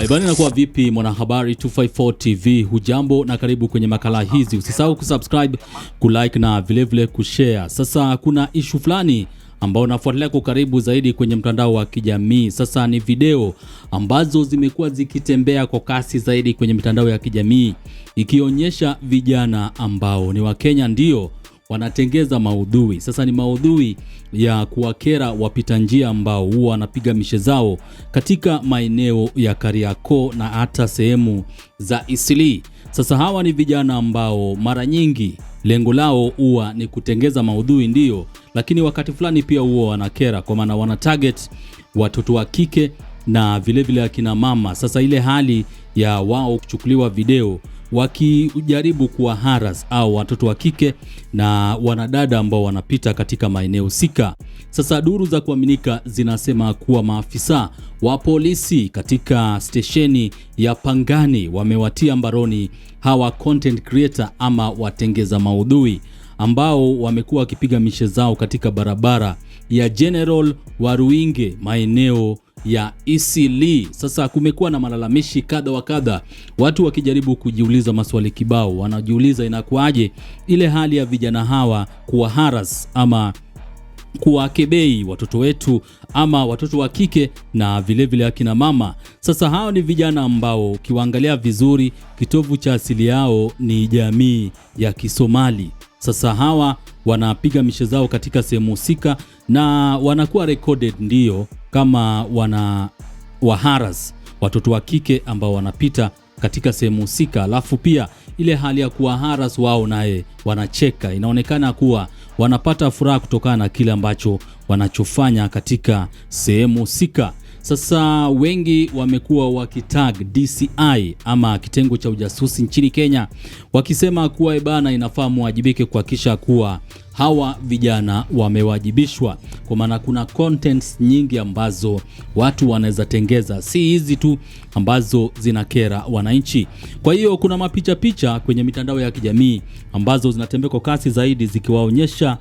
Ibani na kwa vipi mwanahabari 254 TV, hujambo na karibu kwenye makala hizi. Usisahau kusubscribe, kulike na vile kushare. Sasa kuna issue fulani ambao nafuatilia kwa karibu zaidi kwenye mtandao wa kijamii. Sasa ni video ambazo zimekuwa zikitembea kwa kasi zaidi kwenye mitandao ya kijamii, ikionyesha vijana ambao ni wa Kenya ndio wanatengeza maudhui. Sasa ni maudhui ya kuwakera wapita njia ambao huwa wanapiga mishe zao katika maeneo ya Kariakoo na hata sehemu za Eastleigh. Sasa hawa ni vijana ambao mara nyingi lengo lao huwa ni kutengeza maudhui ndio, lakini wakati fulani pia huwa wanakera, kwa maana wana target watoto wa kike na vile akina mama. Sasa ile hali ya wao kuchukuliwa video wakijaribu kuwa harass au watoto wa kike na wanadada ambao wanapita katika maeneo husika. Sasa duru za kuaminika zinasema kuwa maafisa wa polisi katika stesheni ya Pangani wamewatia mbaroni hawa content creator ama watengeza maudhui ambao wamekuwa wakipiga mishe zao katika barabara ya General Waruinge maeneo ya Eastleigh. Sasa kumekuwa na malalamishi kadha wa kadha, watu wakijaribu kujiuliza maswali kibao. Wanajiuliza inakuaje ile hali ya vijana hawa kuwa harass ama kuwakebei watoto wetu ama watoto wa kike na vile akina mama. Sasa hao ni vijana ambao ukiwaangalia vizuri kitovu cha asili yao ni jamii ya Kisomali. Sasa hawa wanapiga mishe zao katika sehemu husika na wanakuwa recorded ndio kama wana waharas watoto wa kike ambao wanapita katika sehemu husika. Alafu pia ile hali ya kuwa haras wao naye wanacheka, inaonekana kuwa wanapata furaha kutokana na kile ambacho wanachofanya katika sehemu husika. Sasa wengi wamekuwa wakitag DCI ama kitengo cha ujasusi nchini Kenya, wakisema kuwa bana inafaa muwajibike kuhakikisha kuwa hawa vijana wamewajibishwa, kwa maana kuna contents nyingi ambazo watu wanaweza tengeza, si hizi tu ambazo zinakera wananchi. Kwa hiyo kuna mapicha kwenye mitandao ya kijamii ambazo zinatembea kwa kasi zaidi zikiwaonyesha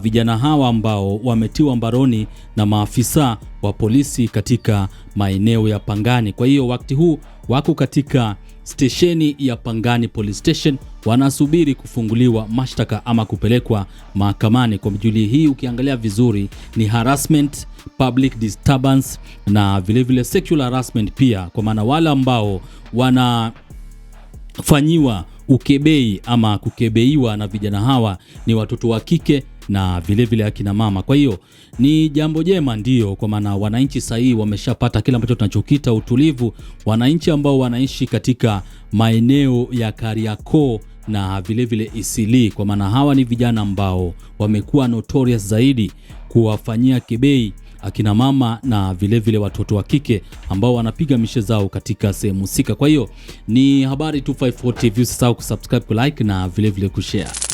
vijana hawa ambao wametiwa mbaroni na maafisa wa polisi katika maeneo ya Pangani. Kwa hiyo wakati huu wako katika stesheni ya Pangani Police Station, wanasubiri kufunguliwa mashtaka ama kupelekwa mahakamani. Kwa mjuli hii ukiangalia vizuri ni harassment, public disturbance na vile sexual harassment pia, kwa maana wale ambao wanafanyiwa ukebei ama kukebeiwa na vijana hawa ni watoto wa kike na vile akina mama. Kwa hiyo ni jambo jema ndio, kwa maana wananchi sahihi wameshapata kile ambacho tunachokita utulivu. Wananchi ambao wanaishi katika maeneo ya Kariakoo na vile Eastleigh, kwa maana hawa ni vijana ambao wamekuwa notorious zaidi kuwafanyia kebei akina mama na vile watoto wa kike ambao wanapiga mishe zao katika sehemu husika. Kwa hiyo ni habari 254 TV, usisahau kusubscribe, kulike na vile kushare.